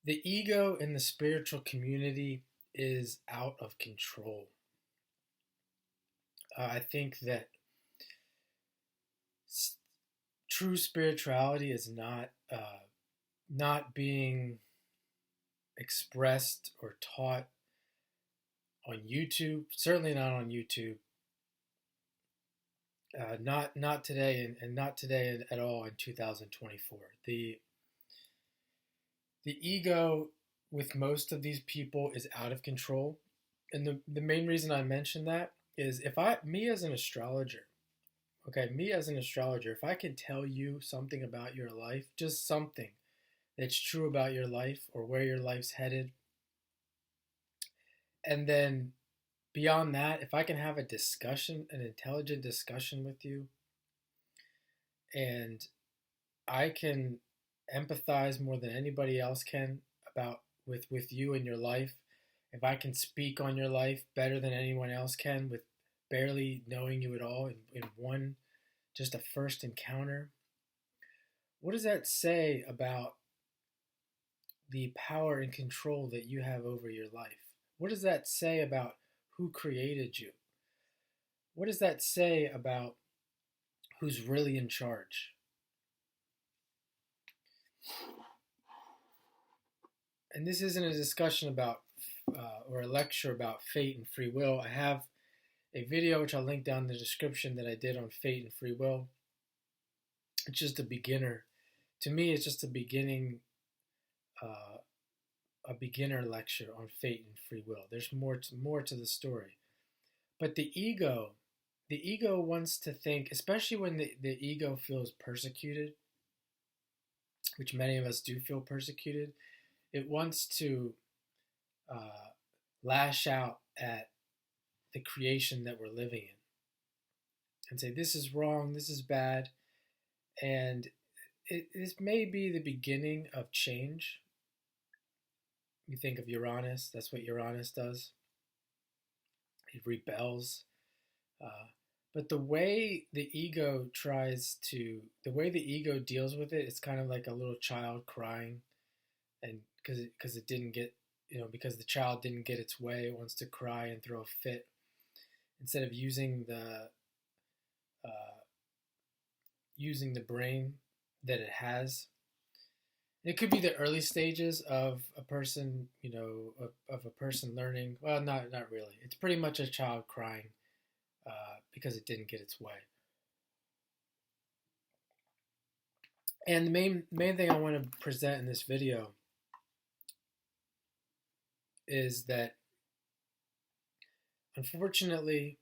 The ego in the spiritual community is out of control. I think that s- true spirituality is not being expressed or taught on YouTube. Certainly not on YouTube. Not today, and not today at all in 2024. The ego with most of these people is out of control, and the main reason I mention that is if I me as an astrologer, okay, me as an astrologer, if I can tell you something about your life, just something that's true about your life or where your life's headed, and then beyond that, if I can have a discussion, an intelligent discussion with you, and I can empathize more than anybody else can about with you and your life, if I can speak on your life better than anyone else can with barely knowing you at all in one just a first encounter, what does that say about the power and control that you have over your life? What does that say about who created you? What does that say about who's really in charge? And this isn't a discussion about or a lecture about fate and free will. I have a video which I'll link down in the description that I did on fate and free will. It's just a beginner. To me, it's just uh, a beginner lecture on fate and free will. There's more to the story. But the ego wants to think, especially when the ego feels persecuted, which many of us do feel persecuted. It wants to uh, lash out at the creation that we're living in and say, this is wrong, this is bad. And this may be the beginning of change. You think of Uranus, that's what Uranus does. It rebels. Uh, but the way the ego deals with it, it's kind of like a little child crying, and because it didn't get, because the child didn't get its way, it wants to cry and throw a fit instead of uh, using the brain that it has. It could be the early stages of a person, of a person learning. Well, not really. It's pretty much a child crying because it didn't get its way. And the main thing I want to present in this video is that unfortunately,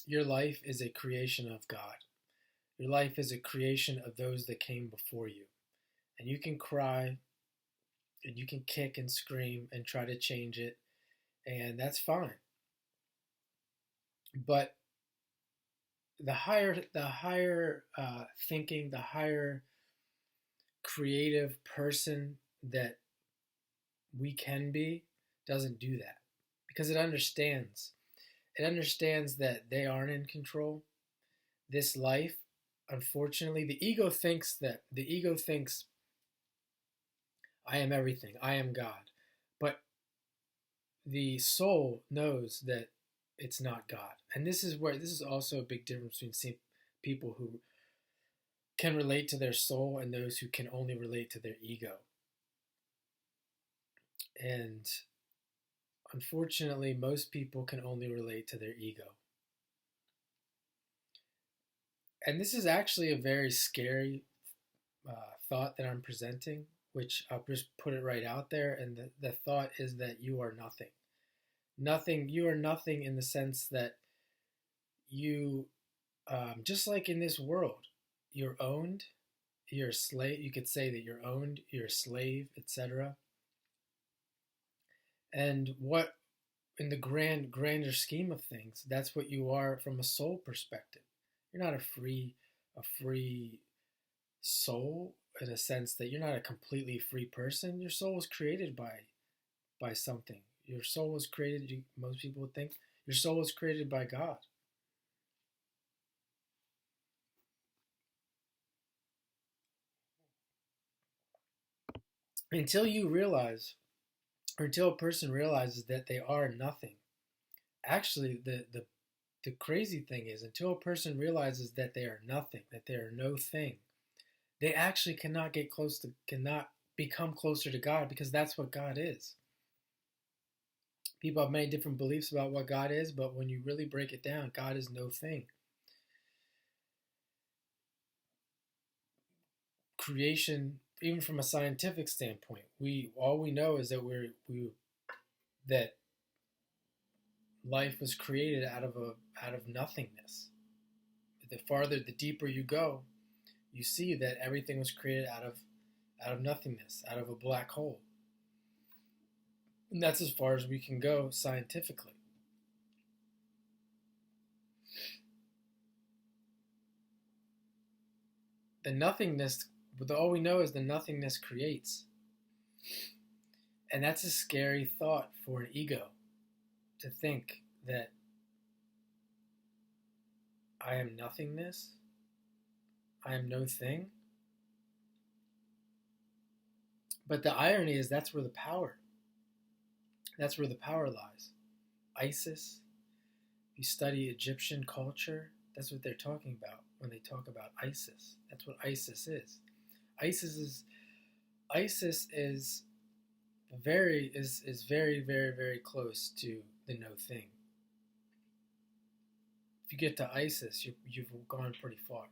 your life is a creation of God. Your life is a creation of those that came before you. And you can cry and you can kick and scream and try to change it, and that's fine. But the higher thinking, the higher creative person that we can be doesn't do that because it understands. It understands that they aren't in control. This life, unfortunately, the ego thinks I am everything. I am God. But the soul knows that it's not God. And this is also a big difference between people who can relate to their soul and those who can only relate to their ego. And unfortunately, most people can only relate to their ego. And this is actually a very scary thought that I'm presenting, which I'll just put it right out there. And the thought is that you are nothing. Nothing, you are nothing in the sense that you, just like in this world, you're owned, you're a slave. You could say that you're owned, you're a slave, etc. And what, in the grander scheme of things, that's what you are from a soul perspective. You're not a free soul in a sense that you're not a completely free person. Your soul was created by something. Your soul was created. Most people would think your soul was created by God. Until you realize, or until a person realizes that they are nothing. Actually, the crazy thing is, until a person realizes that they are nothing, that they are no thing, they actually cannot become closer to God, because that's what God is. People have many different beliefs about what God is, but when you really break it down, God is no thing. Creation, even from a scientific standpoint, all we know is that that life was created out of nothingness. The deeper you go, you see that everything was created out of nothingness, out of a black hole. And that's as far as we can go scientifically. The nothingness, all we know is the nothingness creates. And that's a scary thought for an ego, to think that I am nothingness, I am no thing. But the irony is that's where the power lies. Isis, if you study Egyptian culture, that's what they're talking about when they talk about ISIS. That's what ISIS is. ISIS is ISIS is very, very, very close to the no thing. If you get to ISIS, you've gone pretty far.